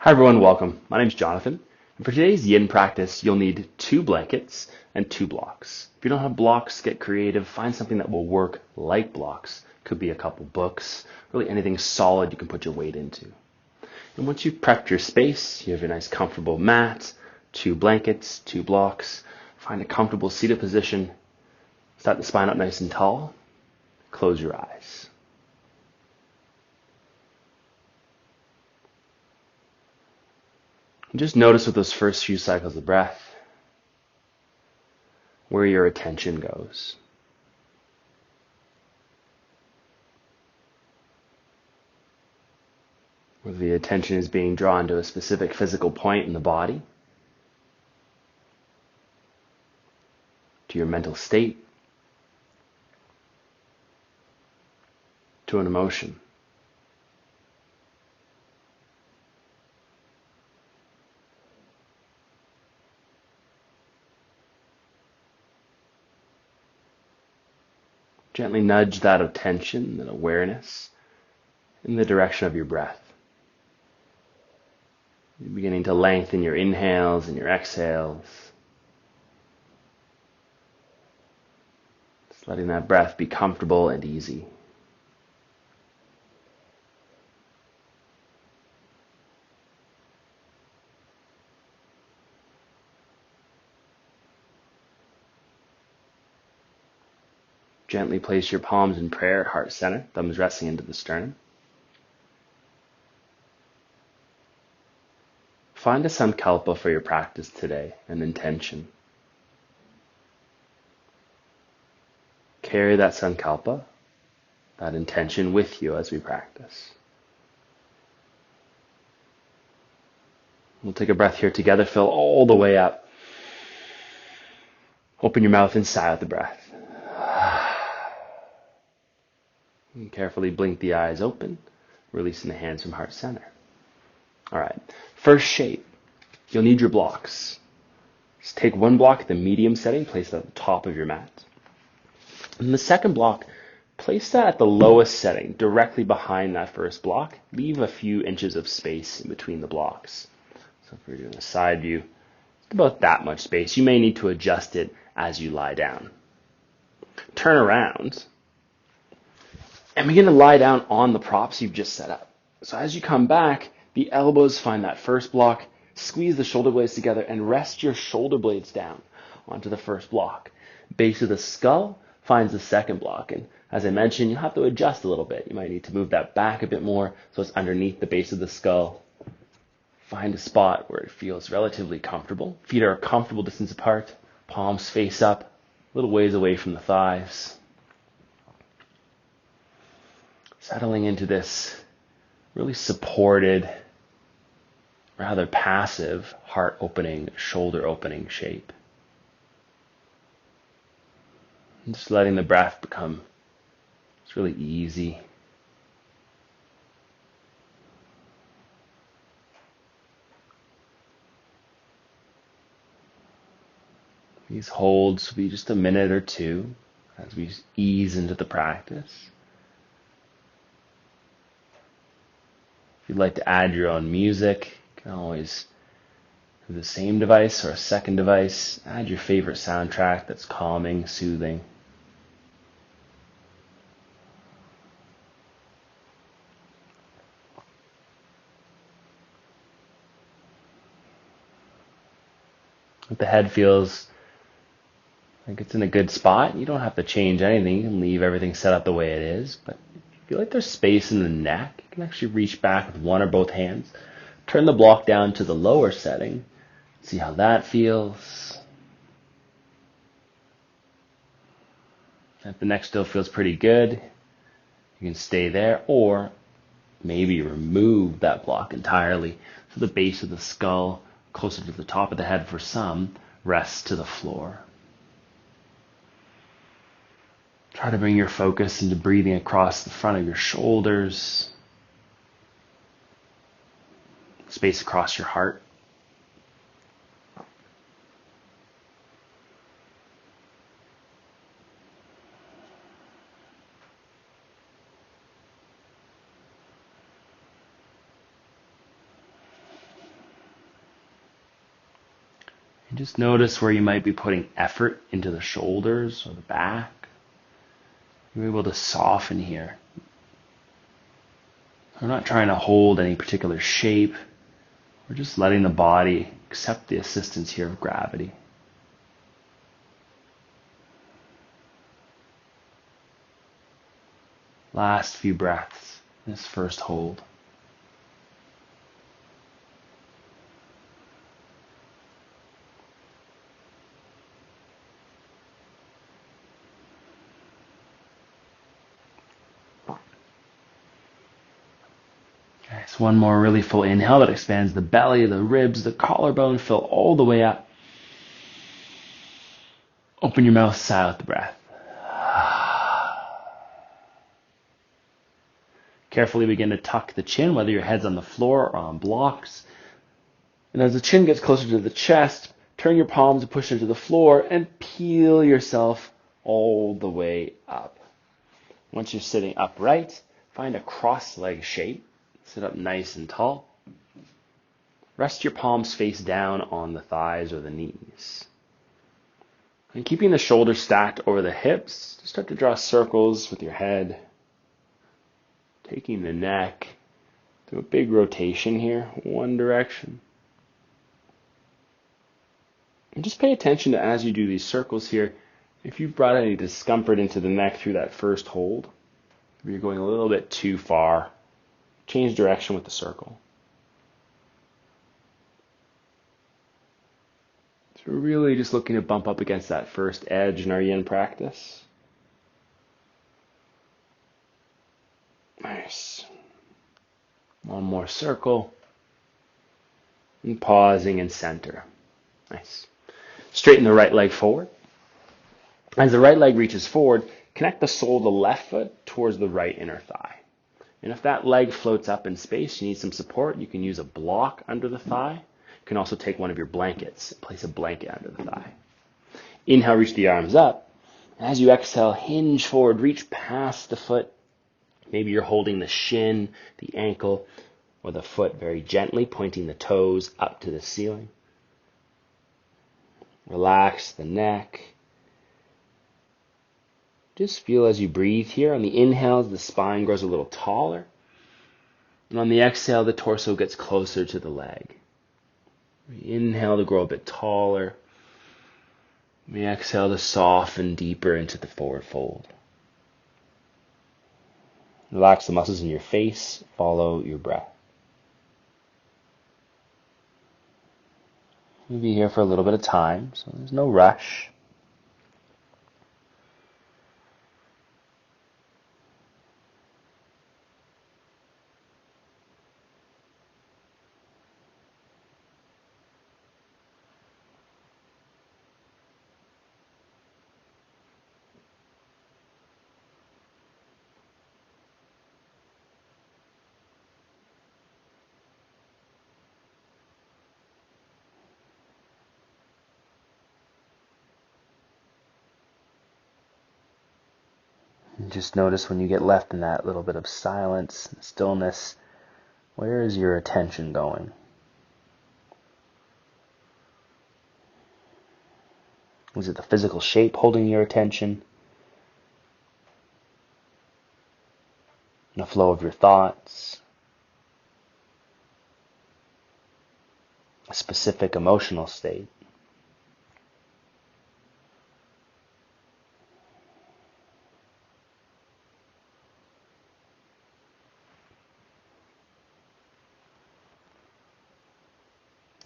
Hi everyone, welcome. My name's Jonathan, and for today's yin practice, you'll need 2 blankets and 2 blocks. If you don't have blocks, get creative. Find something that will work like blocks. Could be a couple books, really anything solid you can put your weight into. And once you've prepped your space, you have your nice comfortable mat, 2 blankets, 2 blocks. Find a comfortable seated position. Start the spine up nice and tall. Close your eyes. And just notice with those first few cycles of breath where your attention goes. Whether the attention is being drawn to a specific physical point in the body, to your mental state, to an emotion. Gently nudge that attention and awareness in the direction of your breath. You're beginning to lengthen your inhales and your exhales. Just letting that breath be comfortable and easy. Gently place your palms in prayer at heart center, thumbs resting into the sternum. Find a sankalpa for your practice today, an intention. Carry that sankalpa, that intention with you as we practice. We'll take a breath here together, fill all the way up. Open your mouth and sigh out the breath. And carefully blink the eyes open, releasing the hands from heart center. All right, first shape, you'll need your blocks. Just take one block at the medium setting, place it at the top of your mat. And the second block, place that at the lowest setting, directly behind that first block. Leave a few inches of space in between the blocks. So if we're doing a side view, it's about that much space. You may need to adjust it as you lie down. Turn around and begin to lie down on the props you've just set up. So as you come back, the elbows find that first block, squeeze the shoulder blades together and rest your shoulder blades down onto the first block. Base of the skull finds the second block. And as I mentioned, you'll have to adjust a little bit. You might need to move that back a bit more so it's underneath the base of the skull. Find a spot where it feels relatively comfortable. Feet are a comfortable distance apart, palms face up, a little ways away from the thighs. Settling into this really supported, rather passive, heart-opening, shoulder-opening shape. And just letting the breath become just really easy. These holds will be just a minute or two as we ease into the practice. If you'd like to add your own music, you can always, with the same device or a second device, add your favorite soundtrack that's calming, soothing. If the head feels like it's in a good spot, you don't have to change anything. You can leave everything set up the way it is. But if you feel like there's space in the neck, you can actually reach back with one or both hands. Turn the block down to the lower setting. See how that feels. If the neck still feels pretty good, you can stay there, or maybe remove that block entirely so the base of the skull, closer to the top of the head for some, rests to the floor. Try to bring your focus into breathing across the front of your shoulders, space across your heart. Just notice where you might be putting effort into the shoulders or the back. You're able to soften here. We're not trying to hold any particular shape. We're just letting the body accept the assistance here of gravity. Last few breaths in this first hold. Okay, so one more really full inhale that expands the belly, the ribs, the collarbone, fill all the way up. Open your mouth, sigh out the breath. Carefully begin to tuck the chin, whether your head's on the floor or on blocks. And as the chin gets closer to the chest, turn your palms to push into the floor and peel yourself all the way up. Once you're sitting upright, find a cross-leg shape. Sit up nice and tall. Rest your palms face down on the thighs or the knees. And keeping the shoulders stacked over the hips, just start to draw circles with your head. Taking the neck, do a big rotation here, one direction. And just pay attention to, as you do these circles here, if you've brought any discomfort into the neck through that first hold, if you're going a little bit too far, change direction with the circle. So we're really just looking to bump up against that first edge in our yin practice. Nice. One more circle. And pausing in center. Nice. Straighten the right leg forward. As the right leg reaches forward, connect the sole of the left foot towards the right inner thigh. And if that leg floats up in space, you need some support, you can use a block under the thigh. You can also take one of your blankets and place a blanket under the thigh. Inhale, reach the arms up. As you exhale, hinge forward, reach past the foot. Maybe you're holding the shin, the ankle, or the foot very gently, pointing the toes up to the ceiling. Relax the neck. Just feel as you breathe here. On the inhales, the spine grows a little taller. And on the exhale, the torso gets closer to the leg. We inhale to grow a bit taller. We exhale to soften deeper into the forward fold. Relax the muscles in your face. Follow your breath. We'll be here for a little bit of time, so there's no rush. And just notice when you get left in that little bit of silence and stillness, where is your attention going? Is it the physical shape holding your attention? The flow of your thoughts? A specific emotional state?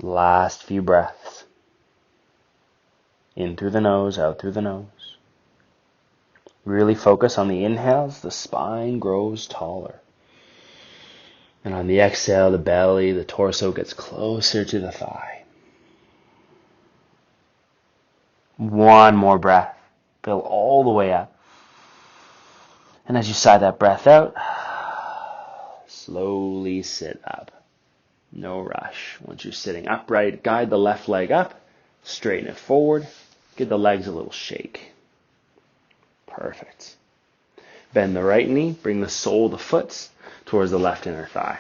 Last few breaths. In through the nose, out through the nose. Really focus on the inhales, the spine grows taller. And on the exhale, the belly, the torso gets closer to the thigh. One more breath. Fill all the way up. And as you sigh that breath out, slowly sit up. No rush. Once you're sitting upright, guide the left leg up, straighten it forward, give the legs a little shake. Perfect. Bend the right knee, bring the sole of the foot towards the left inner thigh.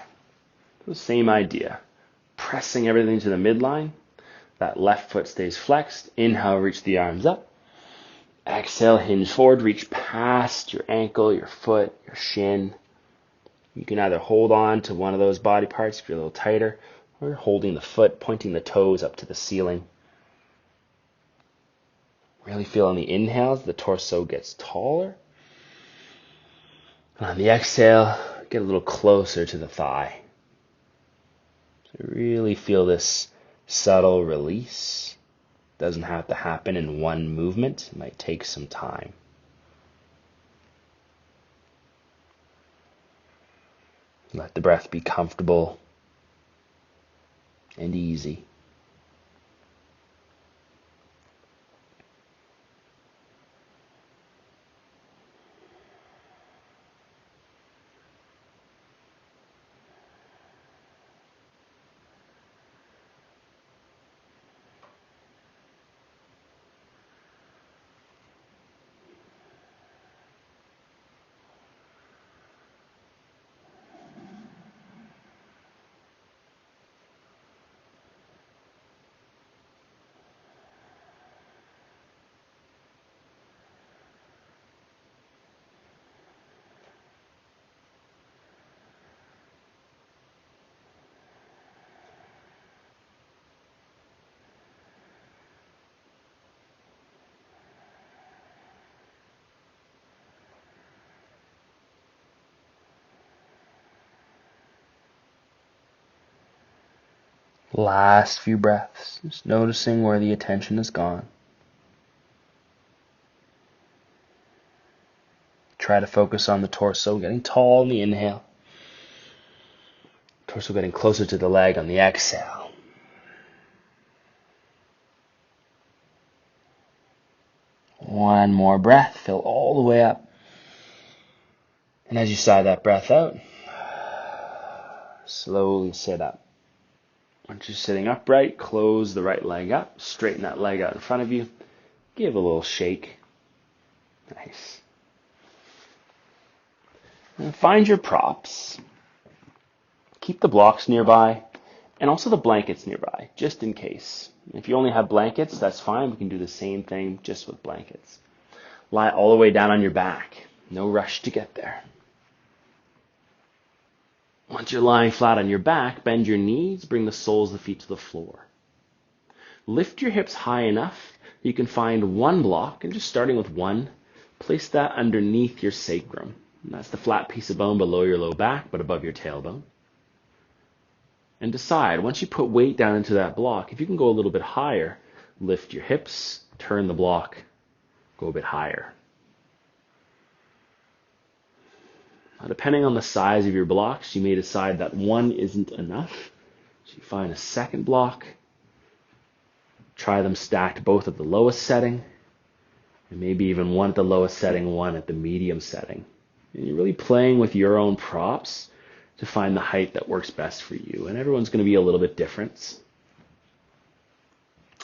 So same idea. Pressing everything to the midline. That left foot stays flexed. Inhale, reach the arms up. Exhale, hinge forward, reach past your ankle, your foot, your shin. You can either hold on to one of those body parts if you're a little tighter, or holding the foot, pointing the toes up to the ceiling. Really feel on the inhales, the torso gets taller. And on the exhale, get a little closer to the thigh. So really feel this subtle release. Doesn't have to happen in one movement. It might take some time. Let the breath be comfortable and easy. Last few breaths, just noticing where the attention has gone. Try to focus on the torso getting tall on the inhale. Torso getting closer to the leg on the exhale. One more breath, fill all the way up. And as you sigh that breath out, slowly sit up. Once you're sitting upright, close the right leg up, straighten that leg out in front of you, give a little shake. Nice. And find your props. Keep the blocks nearby, and also the blankets nearby, just in case. If you only have blankets, that's fine. We can do the same thing just with blankets. Lie all the way down on your back. No rush to get there. Once you're lying flat on your back, bend your knees, bring the soles of the feet to the floor. Lift your hips high enough that you can find one block, and just starting with one, place that underneath your sacrum. And that's the flat piece of bone below your low back, but above your tailbone. And decide, once you put weight down into that block, if you can go a little bit higher, lift your hips, turn the block, go a bit higher. Now, depending on the size of your blocks, you may decide that one isn't enough. So you find a second block. Try them stacked both at the lowest setting, and maybe even one at the lowest setting, one at the medium setting. And you're really playing with your own props to find the height that works best for you. And everyone's going to be a little bit different.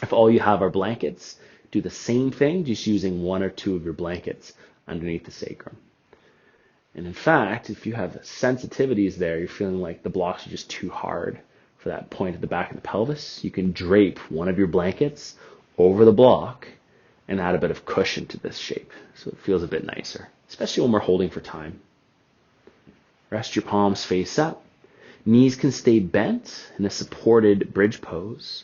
If all you have are blankets, do the same thing, just using one or two of your blankets underneath the sacrum. And in fact, if you have sensitivities there, you're feeling like the blocks are just too hard for that point at the back of the pelvis, you can drape one of your blankets over the block and add a bit of cushion to this shape so it feels a bit nicer, especially when we're holding for time. Rest your palms face up. Knees can stay bent in a supported bridge pose,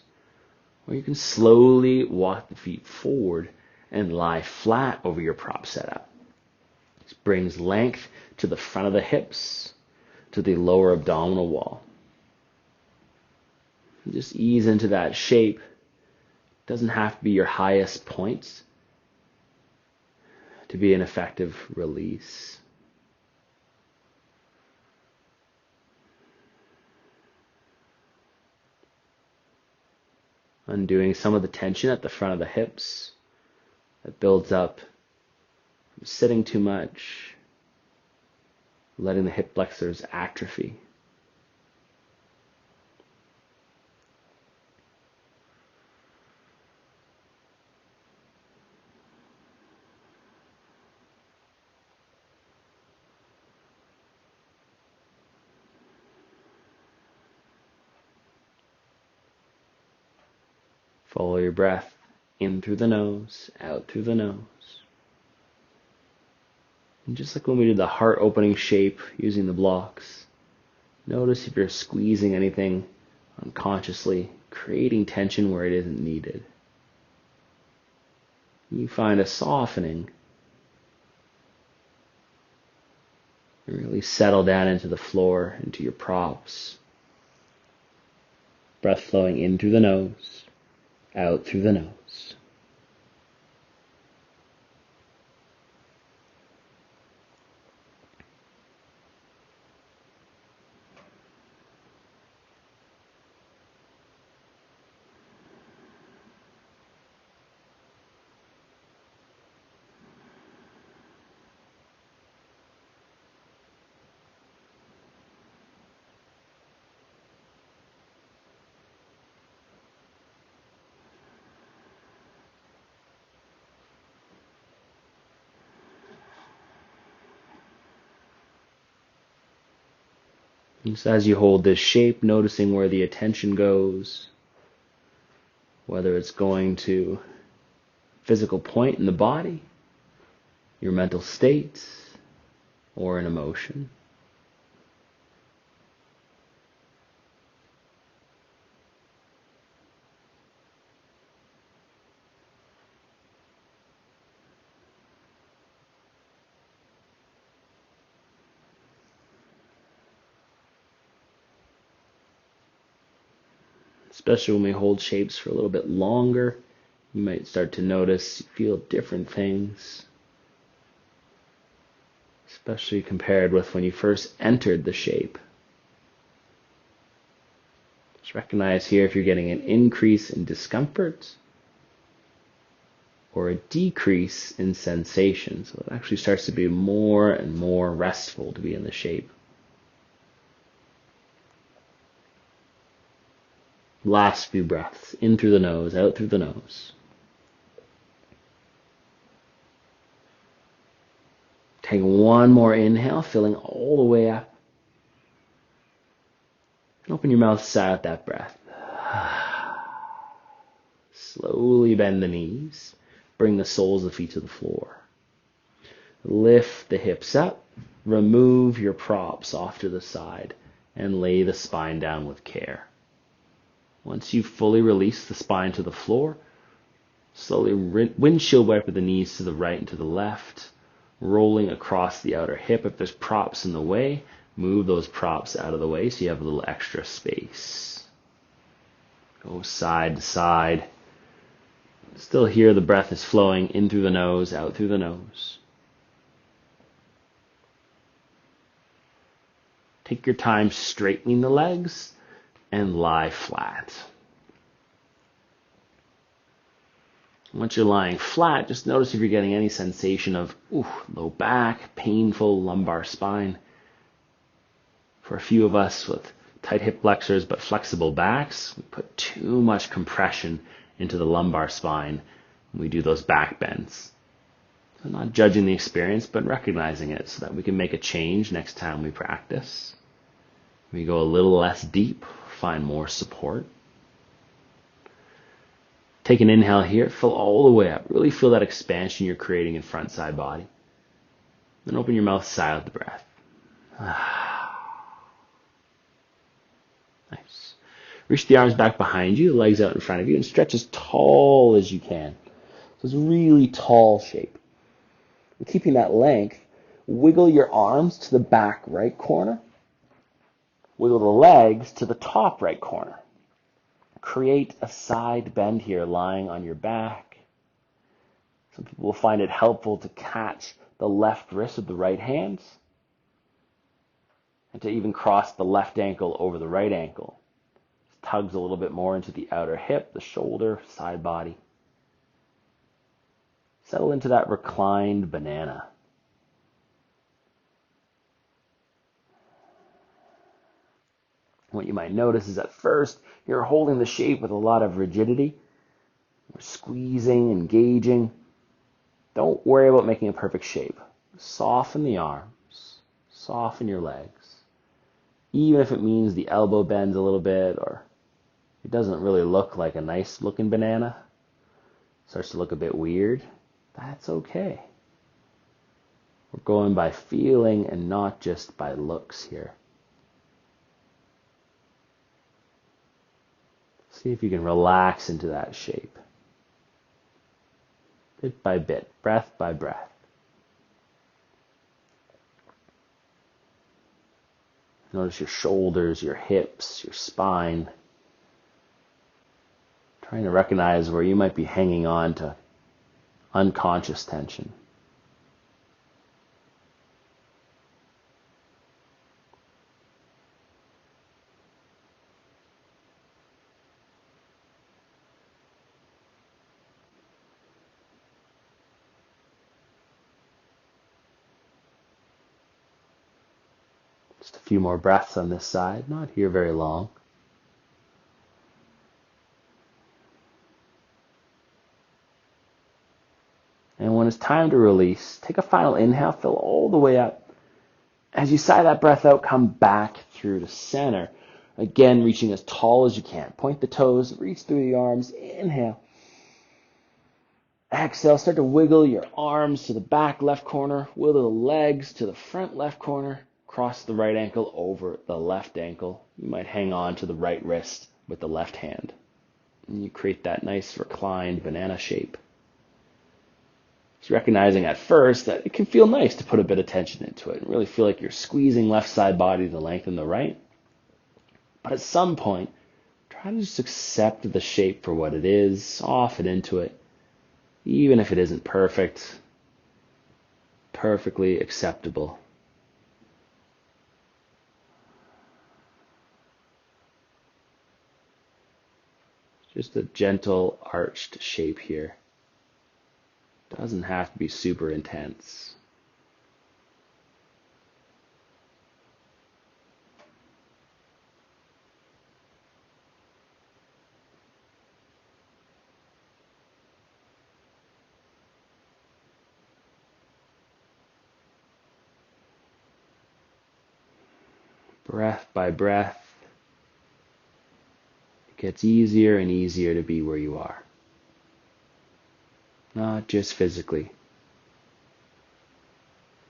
or you can slowly walk the feet forward and lie flat over your prop setup. This brings length to the front of the hips, to the lower abdominal wall. Just ease into that shape. It doesn't have to be your highest point to be an effective release. Undoing some of the tension at the front of the hips that builds up from sitting too much, letting the hip flexors atrophy. Follow your breath in through the nose, out through the nose. And just like when we did the heart opening shape using the blocks, notice if you're squeezing anything unconsciously, creating tension where it isn't needed. You find a softening and really settle down into the floor, into your props. Breath flowing in through the nose, out through the nose. Just as you hold this shape, noticing where the attention goes, whether it's going to a physical point in the body, your mental state, or an emotion. Especially when we hold shapes for a little bit longer, you might start to notice, feel different things. Especially compared with when you first entered the shape. Just recognize here if you're getting an increase in discomfort or a decrease in sensation. So it actually starts to be more and more restful to be in the shape. Last few breaths, in through the nose, out through the nose. Take one more inhale, filling all the way up. And open your mouth, sigh out that breath. Slowly bend the knees. Bring the soles of the feet to the floor. Lift the hips up. Remove your props off to the side and lay the spine down with care. Once you've fully released the spine to the floor, slowly windshield wiper the knees to the right and to the left, rolling across the outer hip. If there's props in the way, move those props out of the way so you have a little extra space. Go side to side. Still here, the breath is flowing in through the nose, out through the nose. Take your time straightening the legs and lie flat. Once you're lying flat, just notice if you're getting any sensation of low back, painful lumbar spine. For a few of us with tight hip flexors but flexible backs, we put too much compression into the lumbar spine when we do those back bends. So not judging the experience, but recognizing it so that we can make a change next time we practice. We go a little less deep, find more support. Take an inhale here, fill all the way up. Really feel that expansion you're creating in front side body. Then open your mouth, sigh out the breath. Nice. Reach the arms back behind you, the legs out in front of you, and stretch as tall as you can. So it's a really tall shape. And keeping that length, wiggle your arms to the back right corner. Wiggle the legs to the top right corner. Create a side bend here, lying on your back. Some people will find it helpful to catch the left wrist with the right hand and to even cross the left ankle over the right ankle. It tugs a little bit more into the outer hip, the shoulder, side body. Settle into that reclined banana. What you might notice is at first you're holding the shape with a lot of rigidity. You're squeezing, engaging. Don't worry about making a perfect shape. Soften the arms. Soften your legs. Even if it means the elbow bends a little bit or it doesn't really look like a nice looking banana, starts to look a bit weird, that's okay. We're going by feeling and not just by looks here. See if you can relax into that shape. Bit by bit, breath by breath. Notice your shoulders, your hips, your spine. Trying to recognize where you might be hanging on to unconscious tension. Just a few more breaths on this side, not here very long. And when it's time to release, take a final inhale, fill all the way up. As you sigh that breath out, come back through to center. Again, reaching as tall as you can. Point the toes, reach through the arms, inhale. Exhale, start to wiggle your arms to the back left corner, wiggle the legs to the front left corner, cross the right ankle over the left ankle. You might hang on to the right wrist with the left hand. And you create that nice reclined banana shape. Just recognizing at first that it can feel nice to put a bit of tension into it and really feel like you're squeezing left side body to lengthen the right. But at some point, try to just accept the shape for what it is, soften into it, even if it isn't perfect, perfectly acceptable. Just a gentle arched shape here. Doesn't have to be super intense. Breath by breath, it gets easier and easier to be where you are. Not just physically,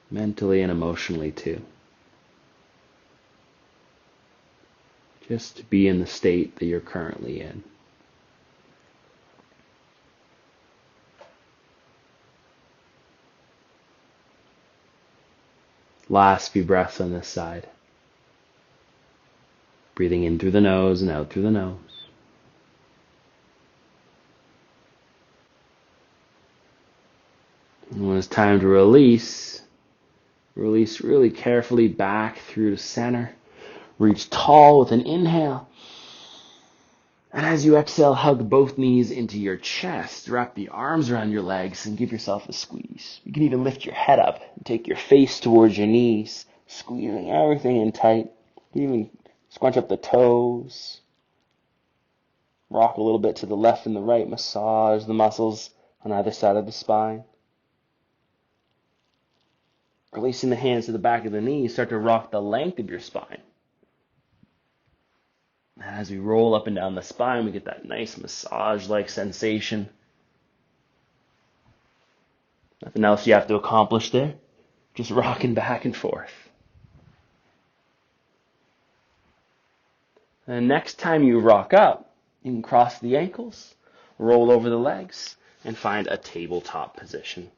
mentally and emotionally too. Just to be in the state that you're currently in. Last few breaths on this side. Breathing in through the nose and out through the nose. And when it's time to release really carefully back through to center. Reach tall with an inhale. And as you exhale, hug both knees into your chest. Wrap the arms around your legs and give yourself a squeeze. You can even lift your head up and take your face towards your knees, squeezing everything in tight. You can even scrunch up the toes. Rock a little bit to the left and the right. Massage the muscles on either side of the spine. Releasing the hands to the back of the knees, start to rock the length of your spine. And as we roll up and down the spine, we get that nice massage-like sensation. Nothing else you have to accomplish there. Just rocking back and forth. And next time you rock up, you can cross the ankles, roll over the legs, and find a tabletop position.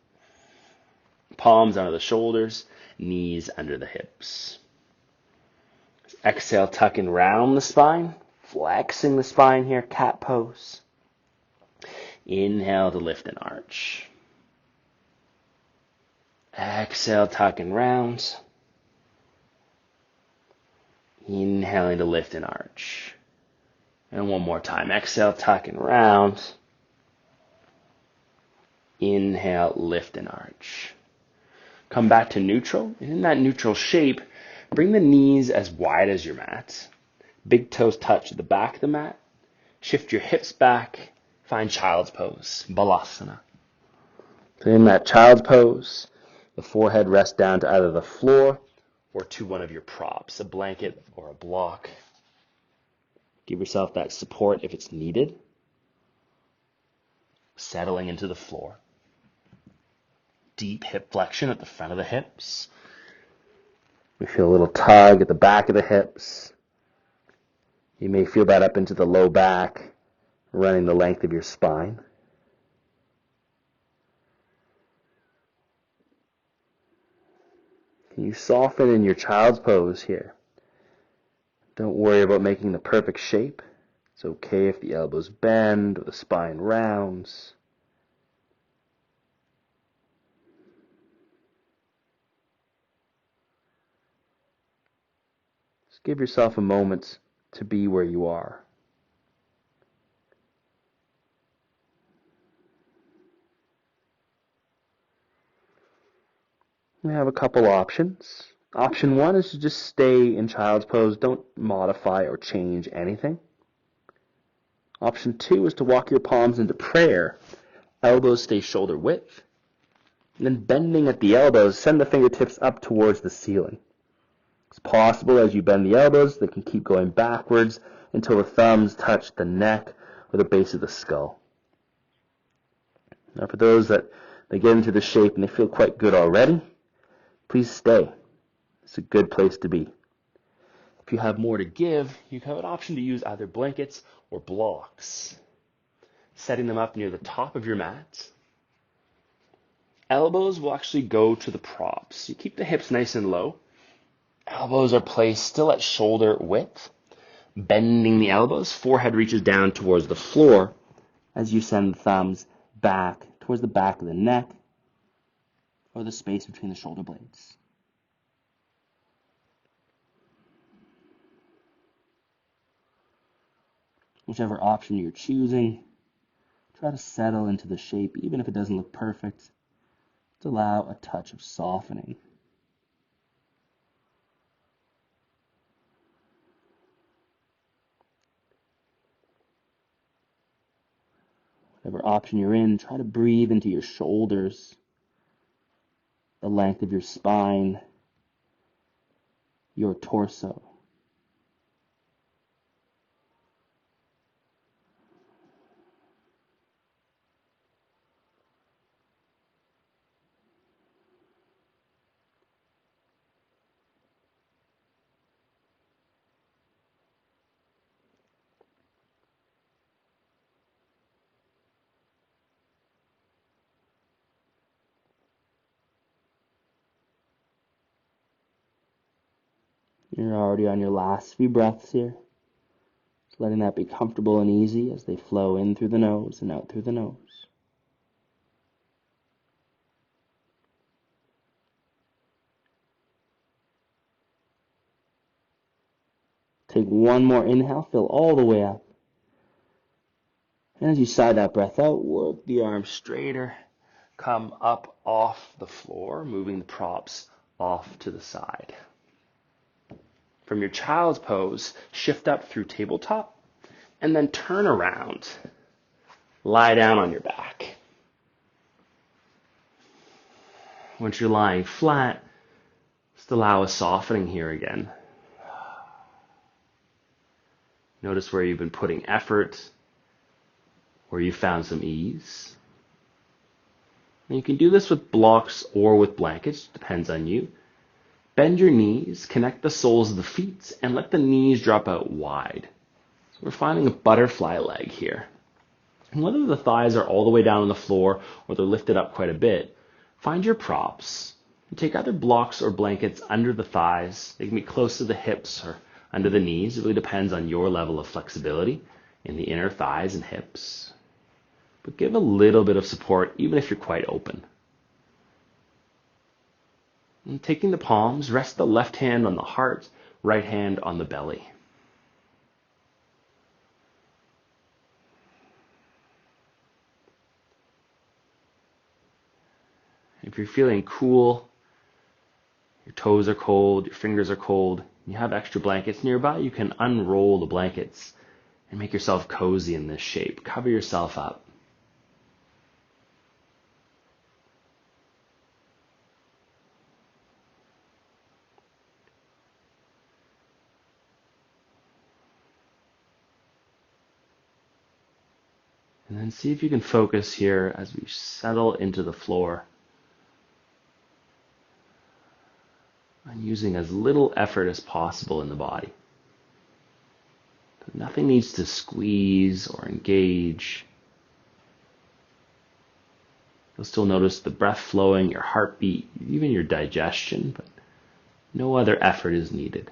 Palms under the shoulders, knees under the hips. Exhale, tuck and round the spine, flexing the spine here, cat pose. Inhale to lift and arch. Exhale, tuck and round. Inhaling to lift and arch. And one more time. Exhale, tuck and round. Inhale, lift and arch. Come back to neutral. And in that neutral shape, bring the knees as wide as your mat. Big toes touch the back of the mat. Shift your hips back. Find child's pose, balasana. So in that child's pose, the forehead rests down to either the floor or to one of your props, a blanket or a block. Give yourself that support if it's needed. Settling into the floor. Deep hip flexion at the front of the hips. We feel a little tug at the back of the hips. You may feel that up into the low back, running the length of your spine. Can you soften in your child's pose here? Don't worry about making the perfect shape. It's okay if the elbows bend or the spine rounds. Just give yourself a moment to be where you are. We have a couple options. Option 1 is to just stay in child's pose. Don't modify or change anything. Option 2 is to walk your palms into prayer. Elbows stay shoulder width. And then bending at the elbows, send the fingertips up towards the ceiling. It's possible as you bend the elbows, they can keep going backwards until the thumbs touch the neck or the base of the skull. Now for those that they get into the shape and they feel quite good already, please stay. It's a good place to be. If you have more to give, you have an option to use either blankets or blocks. Setting them up near the top of your mat. Elbows will actually go to the props. You keep the hips nice and low. Elbows are placed still at shoulder width. Bending the elbows, forehead reaches down towards the floor as you send the thumbs back towards the back of the neck or the space between the shoulder blades. Whichever option you're choosing, try to settle into the shape, even if it doesn't look perfect. To allow a touch of softening. Whatever option you're in, try to breathe into your shoulders, the length of your spine, your torso. You're already on your last few breaths here. Just letting that be comfortable and easy as they flow in through the nose and out through the nose. Take one more inhale, fill all the way up. And as you sigh that breath out, work the arms straighter. Come up off the floor, moving the props off to the side. From your child's pose, shift up through tabletop, and then turn around. Lie down on your back. Once you're lying flat, just allow a softening here again. Notice where you've been putting effort, where you found some ease. And you can do this with blocks or with blankets, depends on you. Bend your knees, connect the soles of the feet, and let the knees drop out wide. So we're finding a butterfly leg here. And whether the thighs are all the way down on the floor or they're lifted up quite a bit, find your props. You take either blocks or blankets under the thighs. They can be close to the hips or under the knees. It really depends on your level of flexibility in the inner thighs and hips. But give a little bit of support even if you're quite open. And taking the palms, rest the left hand on the heart, right hand on the belly. If you're feeling cool, your toes are cold, your fingers are cold, you have extra blankets nearby, you can unroll the blankets and make yourself cozy in this shape. Cover yourself up. And then see if you can focus here as we settle into the floor on using as little effort as possible in the body. Nothing needs to squeeze or engage. You'll still notice the breath flowing, your heartbeat, even your digestion, but no other effort is needed.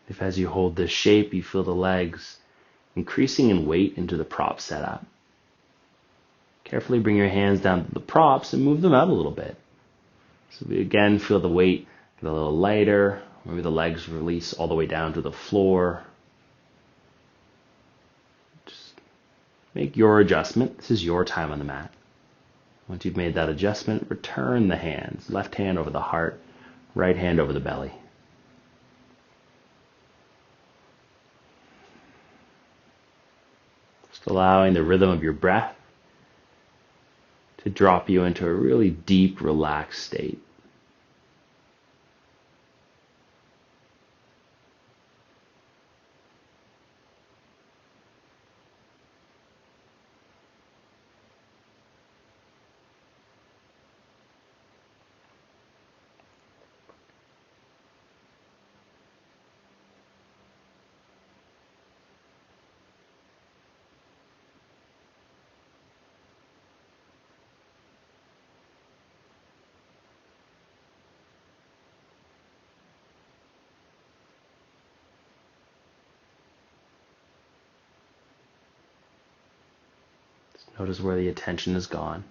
If as you hold this shape, you feel the legs increasing in weight into the prop setup, carefully bring your hands down to the props and move them out a little bit. So we again feel the weight get a little lighter. Maybe the legs release all the way down to the floor. Just make your adjustment. This is your time on the mat. Once you've made that adjustment, return the hands. Left hand over the heart, right hand over the belly. Just allowing the rhythm of your breath to drop you into a really deep, relaxed state. Notice where the attention is gone.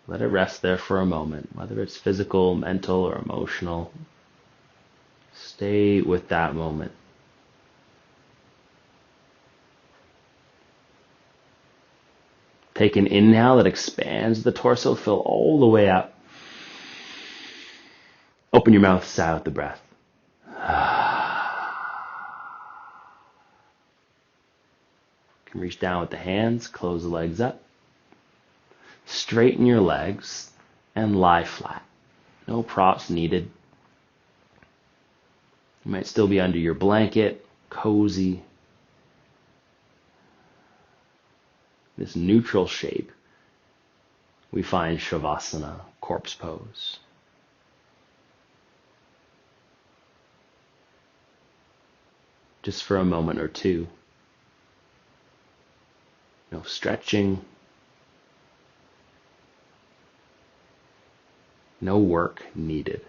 Let it rest there for a moment, whether it's physical, mental, or emotional. Stay with that moment. Take an inhale that expands the torso, fill all the way up. Open your mouth, sigh out the breath. You can reach down with the hands, close the legs up. Straighten your legs and lie flat. No props needed. You might still be under your blanket, cozy. This neutral shape we find Shavasana, corpse pose. Just for a moment or two. No stretching. No work needed.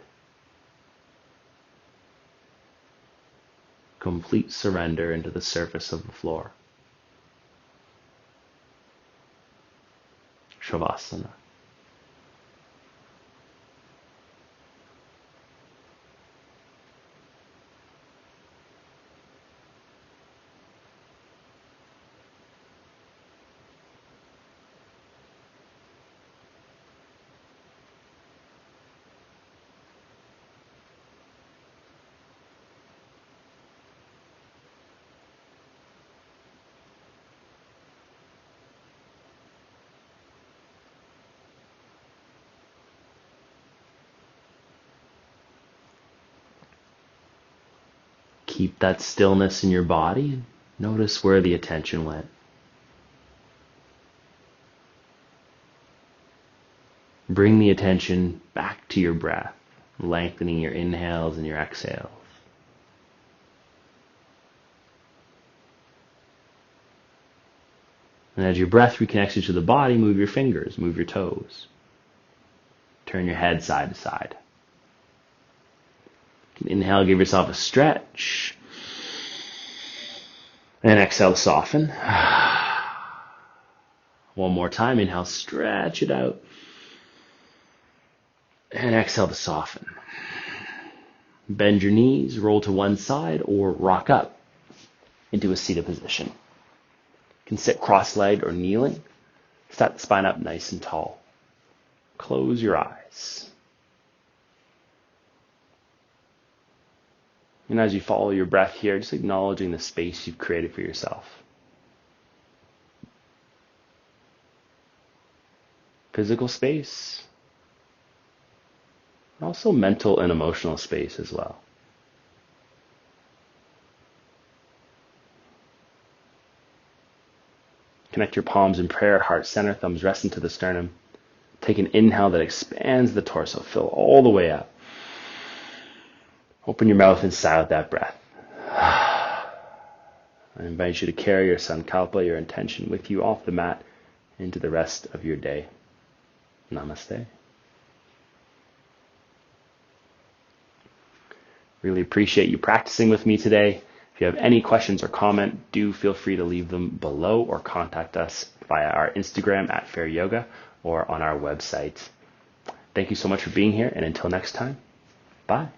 Complete surrender into the surface of the floor. Shavasana. Keep that stillness in your body and notice where the attention went. Bring the attention back to your breath, lengthening your inhales and your exhales. And as your breath reconnects you to the body, move your fingers, move your toes. Turn your head side to side. Inhale, give yourself a stretch. And exhale, soften. One more time. Inhale, stretch it out. And exhale to soften. Bend your knees, roll to one side, or rock up into a seated position. You can sit cross-legged or kneeling. Set the spine up nice and tall. Close your eyes. And as you follow your breath here, just acknowledging the space you've created for yourself. Physical space, and also mental and emotional space as well. Connect your palms in prayer, heart center, thumbs rest into the sternum. Take an inhale that expands the torso, fill all the way up. Open your mouth and sigh out that breath. I invite you to carry your sankalpa, your intention, with you off the mat into the rest of your day. Namaste. Really appreciate you practicing with me today. If you have any questions or comment, do feel free to leave them below or contact us via our Instagram at Phair Yoga or on our website. Thank you so much for being here, and until next time, bye.